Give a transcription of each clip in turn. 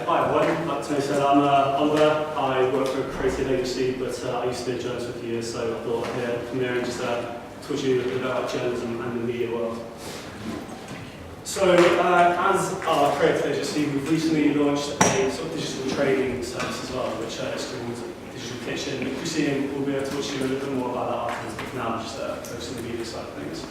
hi everyone. Like Tony said, I'm Oliver. I work for a creative agency, but I used to be a journalist for a few years, so I thought I'd come here and just talk to you a bit about journalism and the media world. So, as our creative agency, we've recently launched a sort of digital training service as well, which is called Digital Kitchen. Christine will be able to talk to you a little bit more about that afterwards, but for now, I'm just focusing on the media side of things.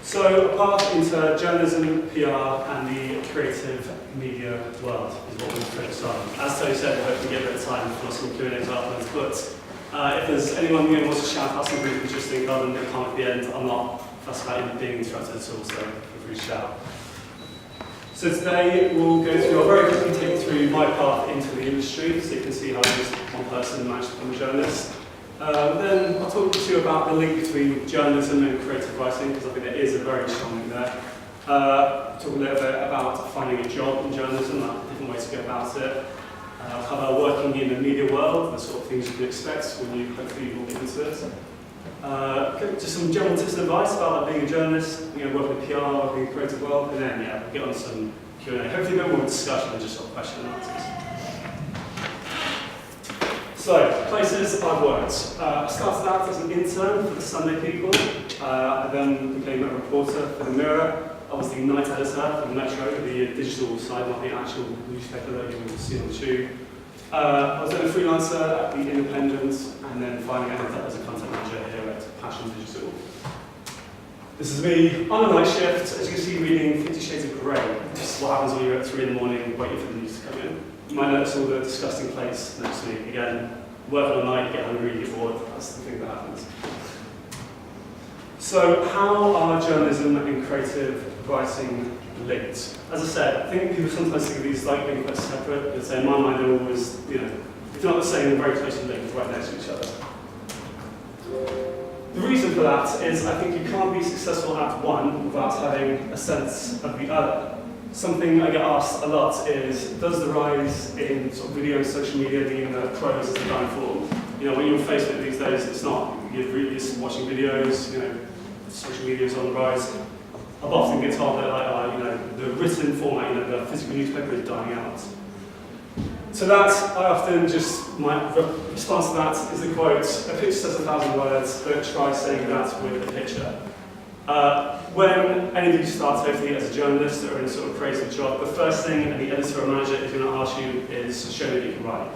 So, a path into journalism, PR, and the creative media world is what we've focused on. As Tony said, we'll hopefully get a bit of time for some Q&As afterwards, but if there's anyone who wants to shout out something interesting rather than the comment at the end, I'm not fussed about being interrupted at all, so feel free to shout. So today we'll go through, I'll very quickly take you through my path into the industry, so you can see how just one person managed to become a journalist. Then I'll talk to you about the link between journalism and creative writing, because I think there is a very strong link there. Talk a little bit about finding a job in journalism, like different ways to go about it. I'll cover working in the media world, the sort of things you can expect when you hopefully will get into it. Just some general tips and advice about being a journalist, working in PR, working in the creative world, and then we'll get on to some Q&A. Hopefully a bit more discussion than just sort of question and answers. So, places I've worked. I started out as an intern for the Sunday People. I then became a reporter for the Mirror. I was the night editor for the Metro, the digital side, not the actual newspaper that you will see on the tube. I was then a freelancer at the Independent, and then finally ended up as a content manager here at Passion Digital. This is me on a night shift, as you can see, reading 50 Shades of Grey. This is what happens when you're at 3 in the morning waiting for the news to come in. You might notice all the disgusting plates next to me. Again, work on a night, you get hungry, you get bored. That's the thing that happens. So, how are journalism and creative writing linked? As I said, I think people sometimes think of these like being quite separate, but in my mind they're always, if not the same, they're very closely linked, right next to each other. The reason for that is I think you can't be successful at one without having a sense of the other. Something I get asked a lot is, does the rise in sort of video and social media mean that prose is the downfall? When you're on Facebook these days, it's not. You're just watching videos, social media is on the rise. I've often been told that the written format, the physical newspaper is dying out. So that, I often just, my response to that is the quote, a picture says 1,000 words, but try saying that with a picture. When any of you start hopefully as a journalist or in a sort of creative job, the first thing any editor or manager is going to ask you is show me that you can write.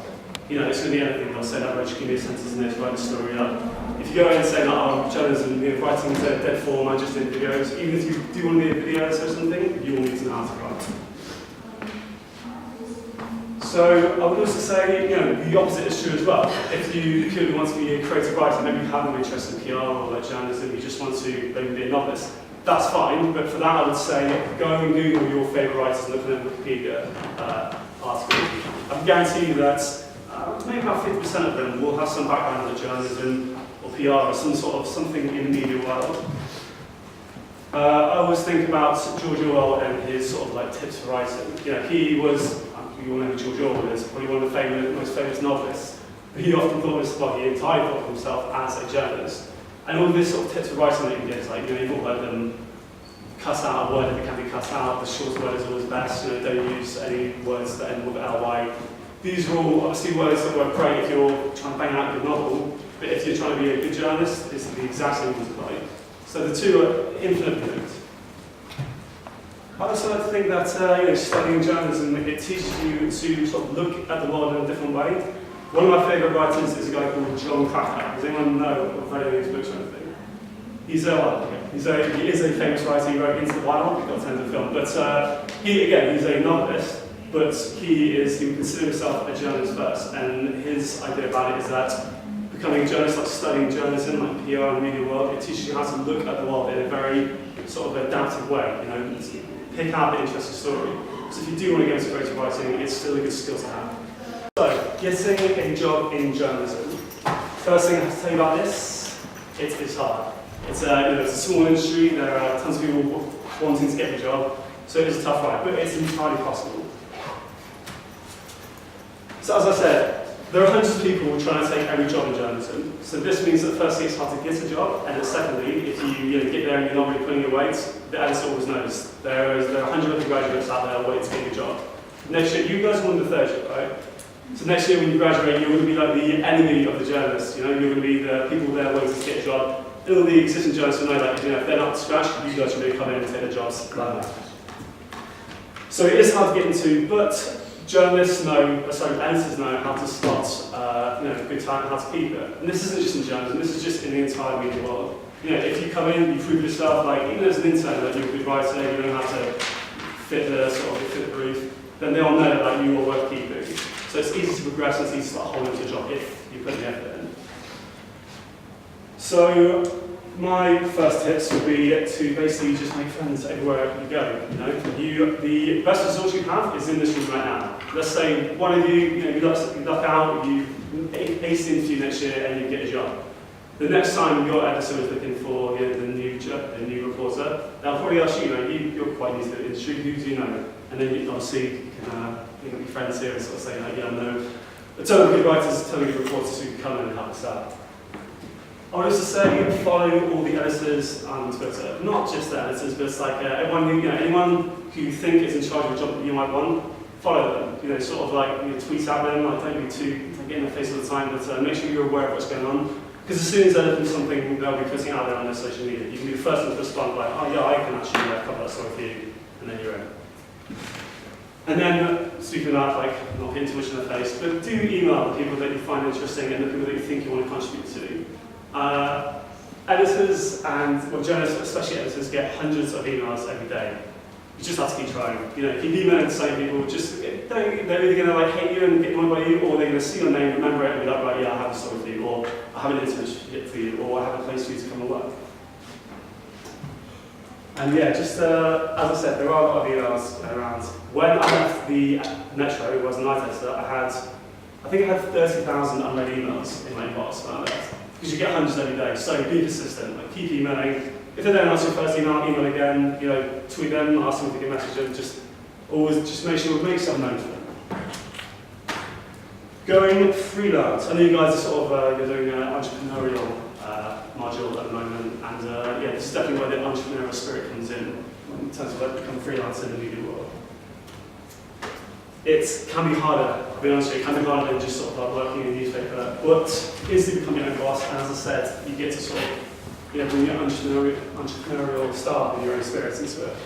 It's going to be anything. They'll say that, Rich, give me a sentence in this, write the story up. If you go in and say, journalism, writing is a dead form, I just did videos, even if you do want to be a video editor or something, you will need to know how to write. So I would also say, the opposite is true as well. If you purely want to be a creative writer, maybe you have no interest in PR or like journalism, you just want to maybe be a novelist, that's fine, but for that I would say, go and Google your favourite writers and look at Wikipedia articles. I can guarantee you that maybe about 50% of them will have some background in journalism or PR or something in the media world. I always think about George Orwell and his sort of like tips for writing. He was, you all know who George Orwell is, probably one of the most famous novelists. But he often thought he entirely thought of himself as a journalist. And all of these sort of tips for writing that he gives, like you've all heard them, cut out a word if it can be cut out, the short word is always best, don't use any words that end with ly. These are all obviously words that work great if you're trying to bang out a good novel, but if you're trying to be a good journalist, it's the exact same as apply. So the two are infinitely linked. I also like to think that studying journalism, it teaches you to sort of look at the world in a different way. One of my favourite writers is a guy called Jon Krakauer. Does anyone know or read any of his books or anything? He is a famous writer. He wrote Into the Wild, he got turned into film. But he's a novelist, but he would consider himself a journalist first. And his idea about it is that becoming a journalist, like studying journalism, like PR and the media world, it teaches you how to look at the world in a very sort of adaptive way. Pick out the interesting story. So if you do want to get into creative writing, it's still a good skill to have. So, getting a job in journalism. First thing I have to tell you about this, it is hard. It's a small industry, there are tons of people wanting to get the job, so it is a tough ride, but it's entirely possible. So as I said, there are hundreds of people trying to take every job in journalism. So this means that firstly it's hard to get a job, and that secondly, if you get there and you're not really pulling your weight, the editor always knows. There are 100 other graduates out there waiting to get your job. Next year, you guys are on the third year, right? So next year when you graduate, you're going to be like the enemy of the journalists, you're going to be the people there waiting to get a job. All the existing journalists will know that, if they're not up to scratch, you guys should really come in and take their jobs like that. So it is hard to get into, but editors know how to spot good talent, how to keep it. And this isn't just in journalism, this is just in the entire media world. If you come in, you prove yourself, like even as an intern, that you're a good writer, you know how to fit the brief, then they'll know that you are worth keeping. So it's easy to progress and it's easy to start holding to a job if you put the effort in. So my first tips would be to basically just make friends everywhere you go. The best resource you have is in this room right now. Let's say one of you luck out, you ace the interview next year and you get a job. The next time your editor is looking for the new reporter, they'll probably ask you're quite new to the industry, who do you know? And then obviously you can be friends here and sort of say, I know a ton of good writers, a ton of good reporters who can come in and help us out. I would also say follow all the editors on Twitter, not just the editors, but it's like anyone who you think is in charge of a job that you might want, follow them. Tweet at them, don't get in their face all the time, but make sure you're aware of what's going on. Because as soon as they're looking for something, they'll be putting out there on their social media. You can be the first one to respond like, oh yeah, I can actually cover that story for you, and then you're in. And then, speaking of that, not getting too much in the face, but do email the people that you find interesting and the people that you think you want to contribute to. Editors journalists, especially editors, get hundreds of emails every day. You just have to keep trying. Keep emailing the same people. They're either going to hate you and get annoyed by you, or they're going to see your name, remember it, and be like, right, yeah, I have a story for you, or I have an internship for you, or I have a place for you to come and work. And yeah, just as I said, there are a lot of emails around. When I left the Metro, who was a night editor, I think I had 30,000 unread emails in my inbox when I left. Because you get hundreds every day, so be persistent. Keep emailing. If they don't answer your first email again. Tweet them, ask them if you can message them. Just make sure make yourself known to them. Going freelance. I know you guys are you're doing an entrepreneurial module at the moment, and this is definitely where the entrepreneurial spirit comes in terms of becoming freelance in the media world. It can be harder, I'll be honest with you, it can be harder than just working in a newspaper, but easily become your own boss, and as I said, you get to bring your entrepreneurial style and your own spirits into it.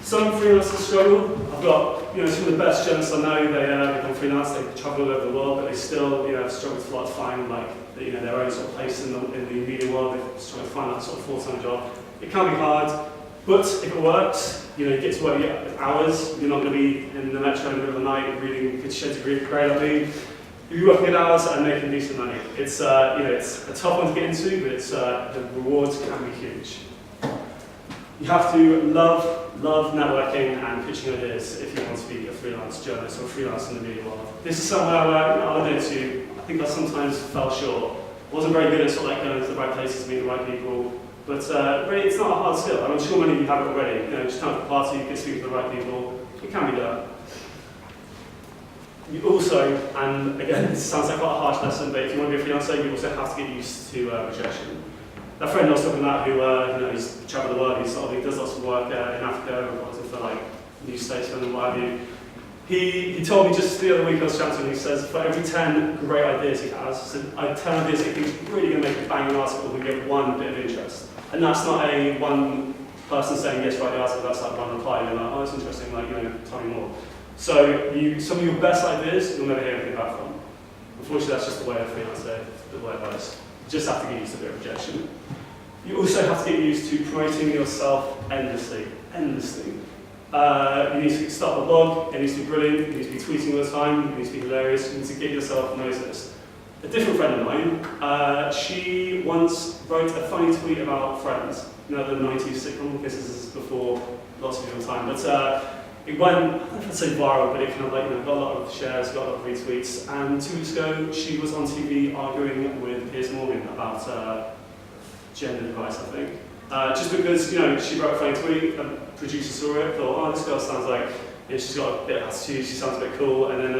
Some freelancers struggle. I've got some of the best journalists I know, they become freelance, they travel all over the world, but they still struggle to find their own place in the media world. They struggle to find that full-time job. It can be hard, but if it works, you get to work your hours. You're not going to be in the Metro in the middle of the night reading good shit to grade on me. You're working good hours and making decent money. It's it's a tough one to get into, but the rewards can be huge. You have to love networking and pitching ideas if you want to be a freelance journalist or a freelance in the media world. This is somewhere where I'll admit to, I think I sometimes fell short. I wasn't very good at going to the right places, meeting the right people. But really, it's not a hard skill. I'm sure many of you have it already. Just come to the party, get to speak to the right people. It can be done. You also, and again, this sounds like quite a harsh lesson, but if you want to be a freelancer, you also have to get used to rejection. That friend I was talking about who he's travelled the world, he does lots of work in Africa, reporting for News Statesman and what have you. He told me just the other week I was chatting to him, he says for every 10 great ideas he has, so 10 ideas he thinks really going to make a banging article, we get one bit of interest. And that's not one person saying yes, write the article, that's one reply, and you're like, oh, that's interesting, tell me more. So some of your best ideas, you'll never hear anything back from. Unfortunately, that's just the way of freelancing, the way it works. You just have to get used to a bit of rejection. You also have to get used to promoting yourself endlessly. You need to start a blog, it needs to be brilliant, you need to be tweeting all the time, you need to be hilarious, you need to get yourself noticed. A different friend of mine, she once wrote a funny tweet about Friends, the 90s sitcom, because this is before lots of your time, but it went, I don't know if I'd say viral, but it got a lot of shares, got a lot of retweets, and 2 weeks ago she was on TV arguing with Piers Morgan about gender advice, I think. Just because, she wrote a funny tweet, a producer saw it, thought, oh, this girl sounds like, she's got a bit of attitude, she sounds a bit cool, and then,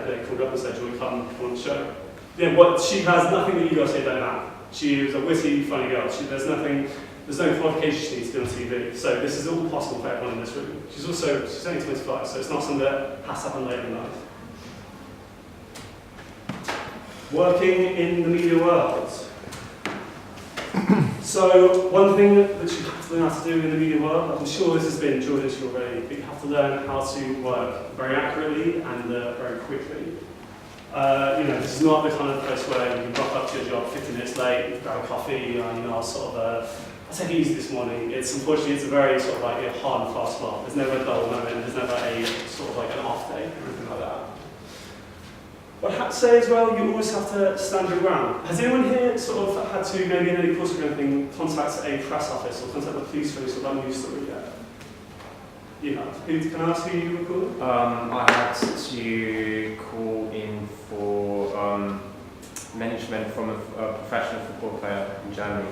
they called up and said, do you want to come on the show? She has nothing that you guys here don't have. She was a witty, funny girl. There's nothing There's no qualification you need to be on TV. So this is all possible for everyone in this room. She's only 25, so it's not something that has to happen later in life. Working in the media world. So one thing that you have to learn how to do in the media world, I'm sure this has been drilled into you already, but you have to learn how to work very accurately and very quickly. This is not the kind of place where you can rock up to your job 15 minutes late, grab a coffee, and I'll take it easy this morning. Unfortunately, it's a very sort of like hard and fast world. There's never a dull moment, there's never a sort of like an off day, or anything like that. But I have to say as well, you always have to stand your ground. Has anyone here sort of had to, maybe in any course or anything, contact a press office or contact the police for any sort of news story yet? You have. Can I ask who you were calling? I had to call in for management from a professional football player in Germany.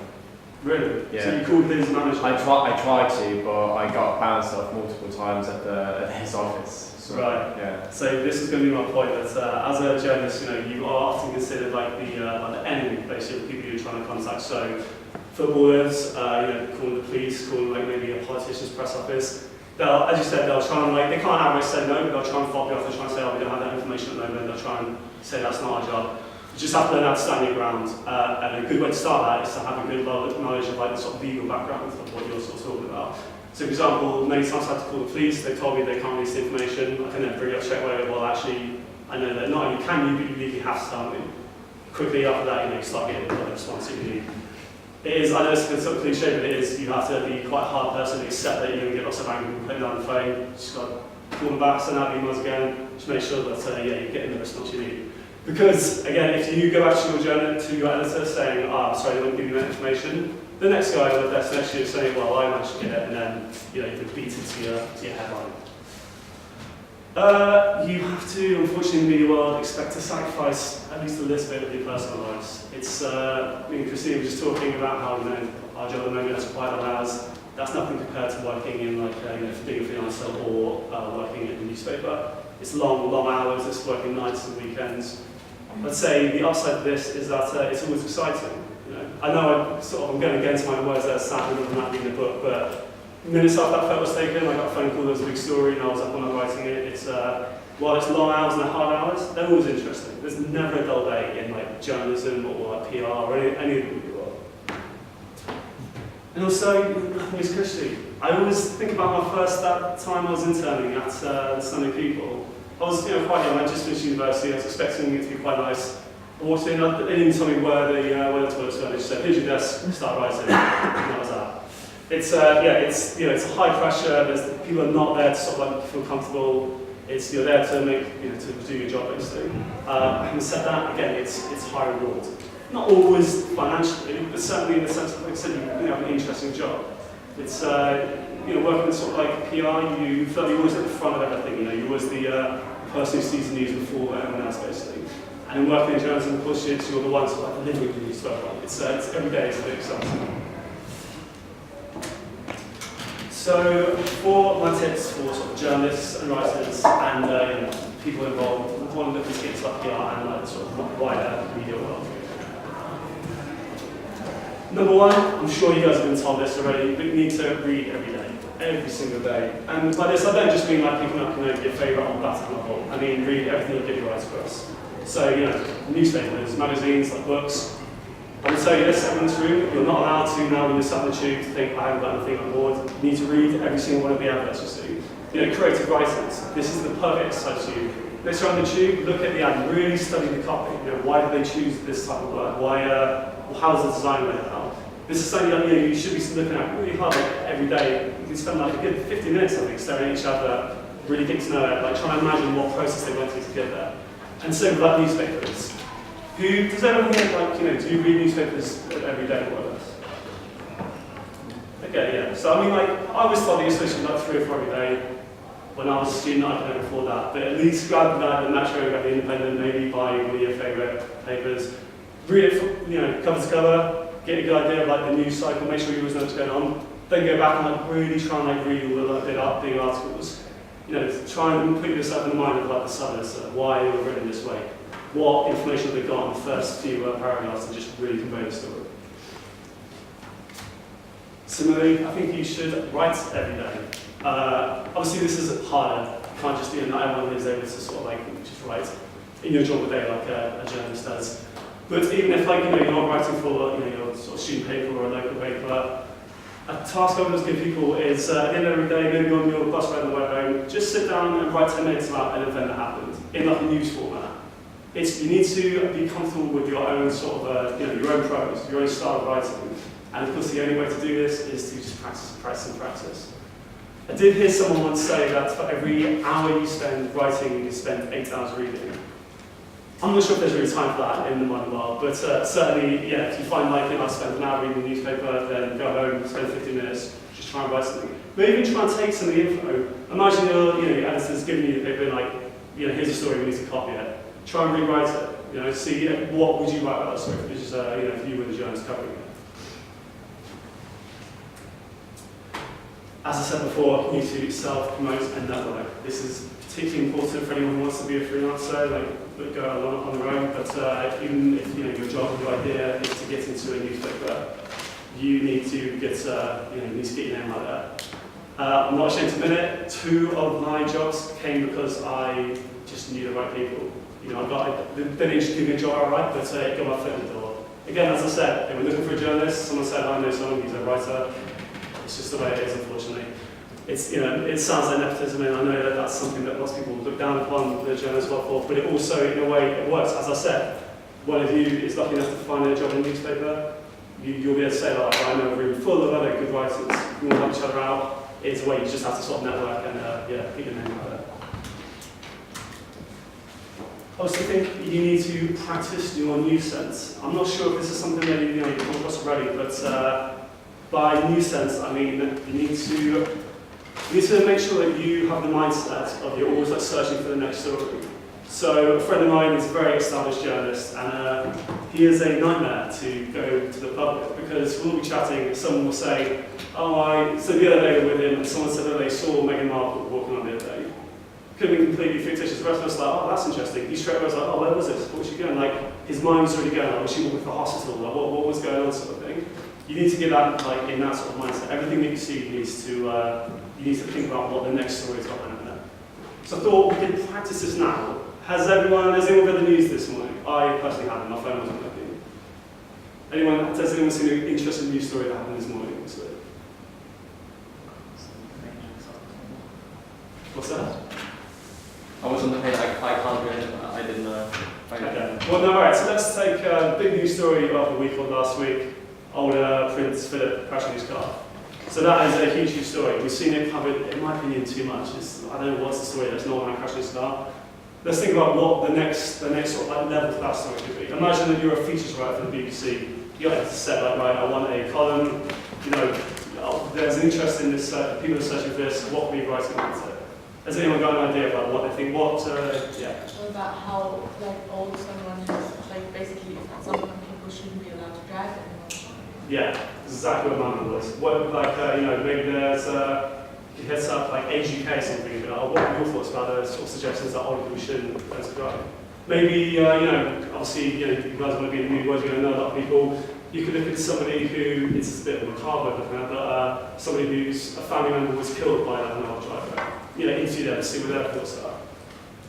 Really? Yeah. So you called his manager? I tried to, but I got bounced off multiple times at his office. So, right. Yeah. So this is going to be my point that as a journalist, you are often considered like the enemy, basically, the people you're trying to contact. So footballers, calling the police, calling like maybe a politician's press office. They'll, as you said, they'll try and they can't outright say no, but they'll try and fob you off. They'll try and say, oh, we don't have that information at the moment. They'll try and say that's not our job. You just have to learn how to stand your ground. And a good way to start that is to have a good knowledge of the sort of legal background of what you're sort of talking about. So, for example, many times I had to call the police. They told me they can't release the information. I can then bring it up straight away. Well, actually, I know that not only can you, but you legally have to tell me. Quickly after that, you start getting the response that you need. It is, I know it's a sort of cliche, but it is, you have to be quite a hard person to accept that you're going to get lots of anger and put it down the phone. Just got to call them back, send out emails again, just make sure that you're getting the response you need. Because, again, if you go back to your journal, to your editor saying, I'm sorry, they won't give you that information, the next guy on the desk next to you is saying, well, I managed to get it, and then you've been beaten to your headline. You have to, unfortunately, in the media world, expect to sacrifice at least a little bit of your personal lives. It's, me and Christine were just talking about how, our job at the moment has quite long hours. That's nothing compared to working in, being a freelancer or working in a newspaper. It's long hours, it's working nights and weekends. I'd say the upside of this is that it's always exciting. I know I'm going against my words there, sadly, I'm not reading the book, but minutes after that photo was taken, I got a phone call, there was a big story, and I was up on writing it. While it's long hours and hard hours, they're always interesting. There's never a dull day in journalism or PR or any of the media world. And also, Miss Christie, I always think about my first time I was interning at the Sunday People. I was quite young, I just finished university, I was expecting it to be quite nice. I walked in, they didn't tell me where the toilets were, they just said, here's your desk, start writing, and that was that. It's a high pressure, people are not there to feel comfortable, you're there to to do your job basically. Having said that, again, it's high reward. Not always financially, but certainly in the sense that, like I said, you have an interesting job. It's working in sort of PR, you feel like you're always at the front of everything. You're always the person who sees the news before everyone else, basically. And in working in journalism, of course, you're the ones who are delivering the news to everyone. It's every day, it's a bit exciting. So, for my tips for sort of journalists and writers and people involved, one of the things like PR and sort of wider media world. Number one, I'm sure you guys have been told this already, but you need to read every day, every single day. And by this, I don't just mean picking up your favourite on-battle novel. I mean, read everything you get your eyes across. So, newspapers, magazines, books. I will tell you this, everyone in this room, you're not allowed to now when you're sat in the tube to think, I haven't got anything on board. You need to read every single one of the adverts you see. Creative writers, this is the perfect exercise for you. Next time on the tube, look at the ad, really study the copy. Why did they choose this type of word? How is the design laid out? This is something that you should be looking at really hard every day. You can spend a good 50 minutes, I think, staring at each other, really get to know it, trying to imagine what process they went through to get there. And so with newspapers. Does everyone here, do you read newspapers every day, more or less? Okay, yeah. So, I always thought that you're supposed to 3 or 4 every day. When I was a student, I could never afford that. But at least grab the Metro, grab the Independent, maybe buy one of your favourite papers. Read it from, cover to cover, get a good idea of the news cycle, make sure you always know what's going on. Then go back and really try and read all the big articles. Try and put yourself in the mind of the Sunners, why they were written this way. What information they got in the first few paragraphs and just really convey the story. Similarly, I think you should write every day. Obviously, this is harder. You can't just, not everyone is able to sort of like just write in your job a day like a journalist does. But even if like, you're not writing for your sort of student paper or a local paper, a task I would give people is at the end of every day, maybe on your bus ride on the way home, just sit down and write 10 minutes about an event that happened in like a news format. You need to be comfortable with your own sort of, your own prose, your own style of writing. And of course, the only way to do this is to just practice and practice and practice. I did hear someone once say that for every hour you spend writing, you spend 8 hours reading. I'm not sure if there's really time for that in the modern world, but certainly, yeah, if you find like, I spend an hour reading the newspaper, then go home, spend 15 minutes, just try and write something. But even try and take some of the info. Imagine your editor's giving you the paper like, here's a story, we need to copy it. Try and rewrite it. See what would you write about that story, which is, if you were the journalist covering it. As I said before, you need to self-promote and network. This is particularly important for anyone who wants to be a freelancer, like go along on their own. But even if your job, your idea is to get into a newspaper, you need to get your name out there. I'm not ashamed to admit it. 2 of my jobs came because I just knew the right people. They didn't just give me a job outright, but it got my foot in the door. Again, as I said, they were looking for a journalist. Someone said, I know someone who's a writer. It's just the way it is, unfortunately. It sounds like nepotism, and I know that that's something that lots of people look down upon the journalist work for, but it also, in a way, it works. As I said, one of you is lucky enough to find a job in a newspaper. You'll be able to say, like, I know a room full of other good writers. We all help each other out. It's a way you just have to sort of network and, get your name out there. I also think you need to practice your news sense. I'm not sure if this is something that you've come across already, but by news sense, I mean you need to make sure that you have the mindset of you're always like searching for the next story. So a friend of mine is a very established journalist, and he is a nightmare to go to the public because we'll be chatting and someone will say, so the other day we were with him and someone said that they saw Meghan Markle walking on the other day. Could have been completely fictitious. The rest of us were like, that's interesting. He straight away was like, where was this? What was she going? Like, his mind was already going, was she walking to the hospital? Like, what was going on, sort of thing. You need to get that, in that sort of mindset. Everything that you see needs to, you need to think about what the next story is behind there. So I thought we could practice this now. Has anyone read the news this morning? I personally haven't. My phone wasn't working. Has anyone seen an interesting news story that happened this morning? What's that? I was on the page, I can't read it, I didn't know. Okay. Well, no, alright, so let's take a big news story of the week or last week. Older Prince Philip crashing his car. So that is a huge story. We've seen it covered, in my opinion, too much. I don't know what's the story, there's no one crashing his car. Let's think about what the next sort of level for that story could be. Imagine that you're a features writer for the BBC. You have to set right, I want a column, there's an interest in this, people are searching for this, what can we write about it? Has anyone got an idea about what they think? What about how old someone is, basically some people shouldn't be allowed to drive anymore. Yeah, exactly what mine was. What, maybe there's he heads up Age UK or something. What are your thoughts about the sort of suggestions that older people shouldn't learn to drive? Maybe obviously you guys want to be in the new world, you're going to know a lot of people. You could look at somebody who, it's a bit of a macabre looking at, but somebody whose a family member was killed by an old driver. Interview them to see what their thoughts are.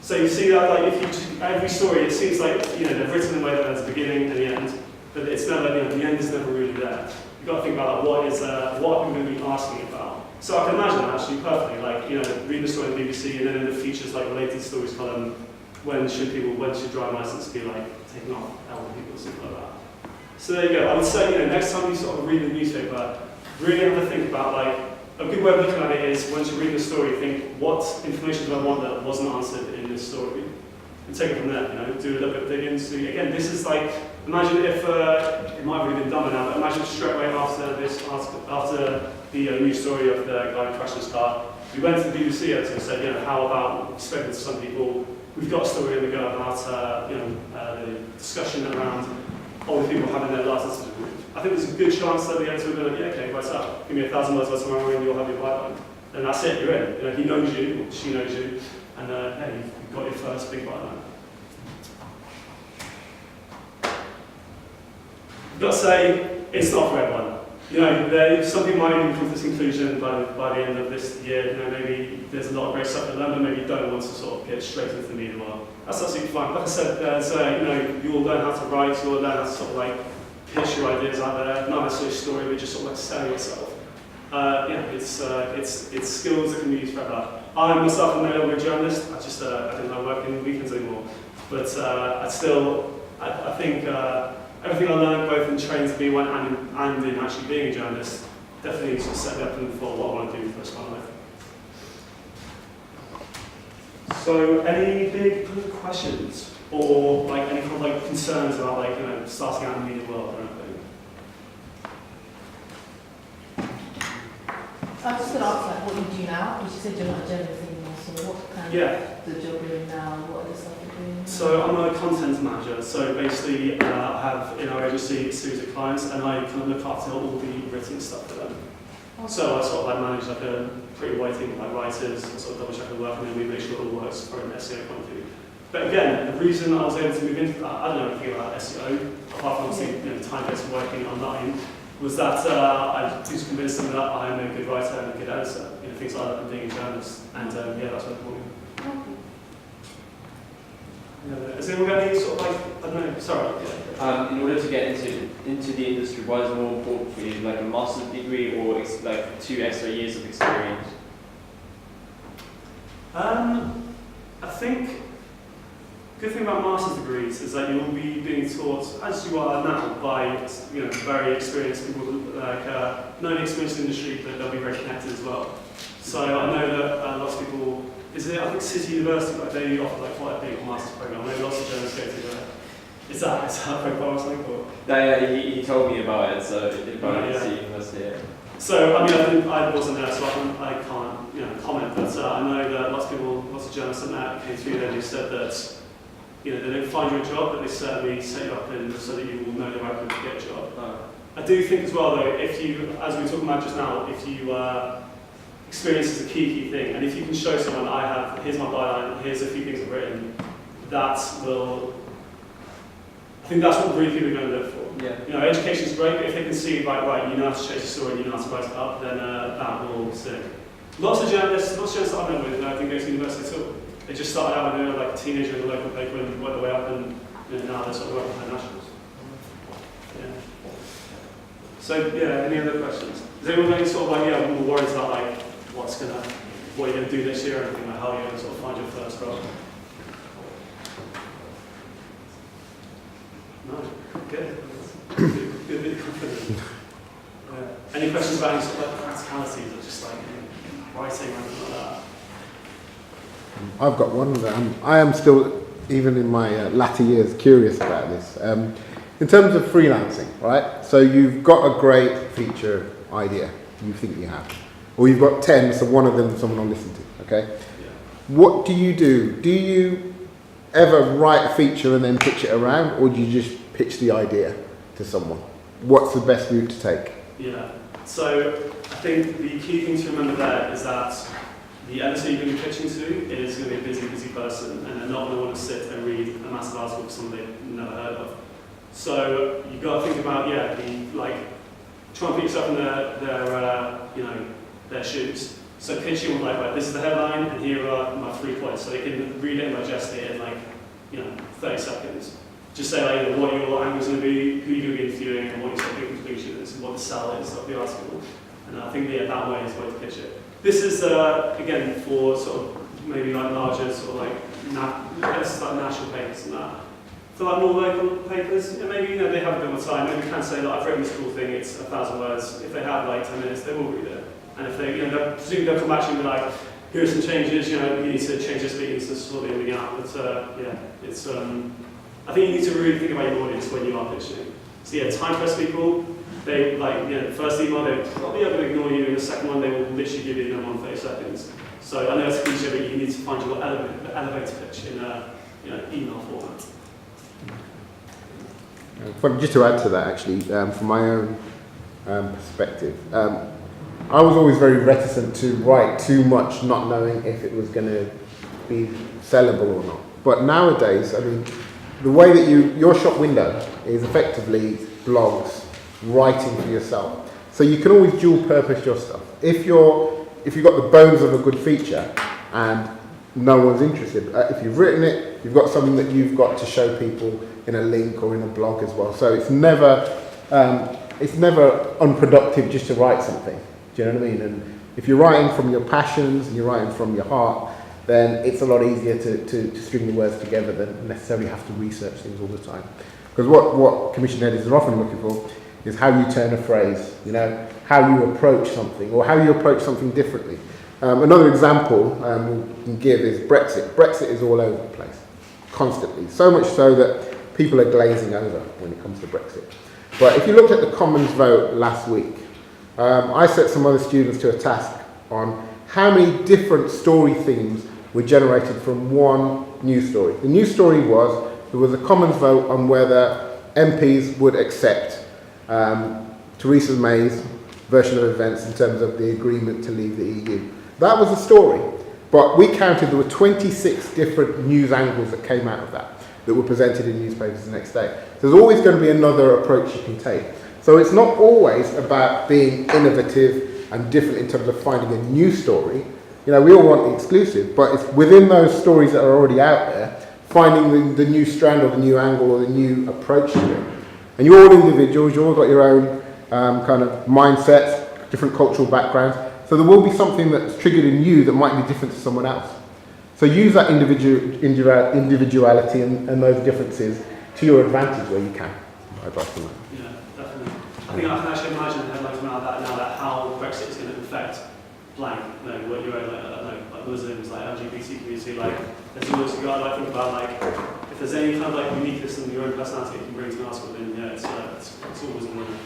So you see that, every story, it seems like, they've written in a way that there's a beginning and the end, but it's never, the end is never really there. You've got to think about what are we going to be asking about. So I can imagine actually perfectly, reading the story on the BBC and then in the features related stories column, when should driving license be taken off elderly people, something like that. So there you go. I would say, next time you sort of read the newspaper, really have to think about a good way of looking at it is once you read the story, think what information do I want that wasn't answered in this story, and take it from there. Do a little bit of digging. So again, this is imagine if it might have already been done now, but imagine straight away after this article, after the news story of the guy who crashed his car, we went to the BBC and said, how about spoken to some people? We've got a story in the go about the discussion around older people having their licenses removed. I think there's a good chance that the editor will be okay, what's up? Give me 1,000 words by tomorrow and you'll have your pipeline. And that's it, you're in. He knows you, or she knows you, and you've got your first big pipeline. I've got to say, it's not for everyone. Some people might even come to this conclusion by the end of this year. Maybe there's a lot of great stuff to learn, but maybe you don't want to sort of get straight into the media world. That's absolutely fine. Like I said, you'll learn how to write, you'll learn how to sort of like pitch your ideas out there, not necessarily a story, but just sort of like selling yourself. It's skills that can be used forever. I myself am no longer a journalist. I didn't like working weekends anymore. But I think everything I learned both in training to be one and in actually being a journalist definitely sort of set me up for what I want to do for the rest of my life. So, any big questions or like any kind of like concerns about like starting out in the media world or anything? I was just going to ask like what you do now, because you said you're not a journalist anymore, so what kind of the job you're doing now, what are the stuff you're doing now? So I'm a content manager, so basically I have in our agency a series of clients and I kind of look after all the written stuff for them. Okay. So I sort of like manage like a pretty wide team of like writers and sort of double check the work and then we make sure it all works from an SEO point of view. But again, the reason I was able to move into that, I don't know anything about SEO, apart from obviously the time-based working online, was that I was convinced them that I'm a good writer and a good editor, things like that, and being a journalist. And that's what I'm doing. Has anyone got any sort of like, I don't know, sorry. In order to get into the industry, what is more important for you, like a master's degree or like 2 extra years of experience? I think the good thing about master's degrees is that you will be being taught, as you are now, by very experienced people, like not only experienced in the industry, but they'll be very connected as well. So I know that lots of people, I think City University, like they offer like quite a big master's program. Maybe lots of journalists go to that. Is that profile or something? Or? No, he told me about it, so about City University. Yeah. So I wasn't there, so I can't comment. But I know that lots of journalists that came through there who said that. They don't find you a job, but they certainly set you up so that you will know the right way to get a job. I do think as well, though, if you, as we were talking about just now, if you experience is a key thing, and if you can show someone, here's my byline, here's a few things I've written, I think that's what really people are going to look for. Yeah. Education is great, but if they can see, right, you know how to chase a story, you know how to write it up, then that will stick. Lots of journalists that I've met with, I think go to university at all. They just started out when they were like a teenager in the local paper and worked their way up, and now they're sort of working for nationals. So any other questions? Is anyone got any sort of like more worries about like what you're gonna do this year, or anything like how you're gonna sort of find your first role? No, good confident. Any questions about any sort of like practicalities or just like writing or anything like that? I've got one. I am still, even in my latter years, curious about this. In terms of freelancing, right? So you've got a great feature idea, you think you have. Or you've got 10, so one of them someone will listen to, okay? Yeah. What do you do? Do you ever write a feature and then pitch it around, or do you just pitch the idea to someone? What's the best route to take? Yeah. So I think the key thing to remember there is that the editor you're going to be pitching to is going to be a busy person, and they're not going to want to sit and read a massive article for someone they've never heard of. So you've got to think about, try and put yourself in their shoes. So pitching with right, this is the headline, and here are my 3 points. So they can read it and digest it in 30 seconds. Just say what your angle's going to be, who you're going to be interviewing, and what your sort of conclusion is, and what the sell is of the article. And I think that way is the way to pitch it. This is, again, for sort of maybe like larger sort of like national papers and that. For like more local papers, maybe they have a bit more time. Maybe we can say that I've written this cool thing, it's 1,000 words. If they have like 10 minutes, they will read it. And if they, presumably they'll come back to you and be like, here are some changes, you need to change this bit, you need to sort the ending out. But it's, I think you need to really think about your audience when you are pitching. So time-pressed people, they the first email, they're probably going to ignore you, and the second one, they will literally give you no 30 seconds. So I know it's a cliche, but you need to find your elevator pitch in email format. Just to add to that, actually, from my own perspective, I was always very reticent to write too much, not knowing if it was going to be sellable or not. But nowadays, I mean, the way that your shop window is effectively blogs, writing for yourself. So you can always dual purpose your stuff. If you've got the bones of a good feature and no one's interested, if you've written it, you've got something that you've got to show people in a link or in a blog as well. So it's never unproductive just to write something. Do you know what I mean? And if you're writing from your passions and you're writing from your heart, then it's a lot easier to string the words together than necessarily have to research things all the time. Because what commission editors are often looking for is how you turn a phrase, you know, how you approach something, or how you approach something differently. Another example we can give is Brexit. Brexit is all over the place, constantly. So much so that people are glazing over when it comes to Brexit. But if you looked at the Commons vote last week, I set some other students to a task on how many different story themes were generated from one news story. The news story was, there was a Commons vote on whether MPs would accept Theresa May's version of events in terms of the agreement to leave the EU. That was the story, but we counted there were 26 different news angles that came out of that were presented in newspapers the next day. So there's always going to be another approach you can take. So it's not always about being innovative and different in terms of finding a new story. You know, we all want the exclusive, but it's within those stories that are already out there, finding the new strand or the new angle or the new approach to it. And you're all individuals, you've all got your own kind of mindsets, different cultural backgrounds. So there will be something that's triggered in you that might be different to someone else. So use that individuality and those differences to your advantage where you can. I'd like to know. Yeah, definitely. I think I can actually imagine headlines around that now, that how Brexit is going to affect blank, you know, what you're like Muslims, like LGBT community, like there's always you got to think about like if there's any kind of like uniqueness in your own personality you can bring to an article, then yeah, it's always a winner.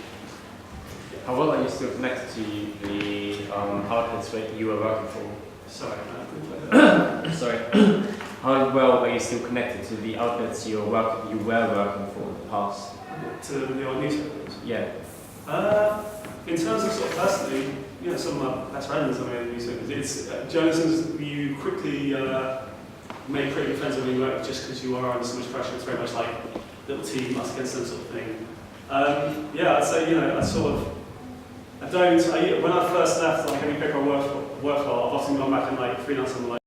How well are you still connected to the outlets where you were working for? Sorry. Sorry. How well are you still connected to the outlets you were working for in the past? To the old newspapers? Yeah. In terms of sort of personally, you know, some of my best friends are in newspapers. It's journalism, you quickly make pretty good friends when you work just because you are under so much pressure. It's very much like little team, us against them sort of thing. Yeah, I'd say, you know, when I first left, like any paper I worked for, I've often gone back and like freelance on like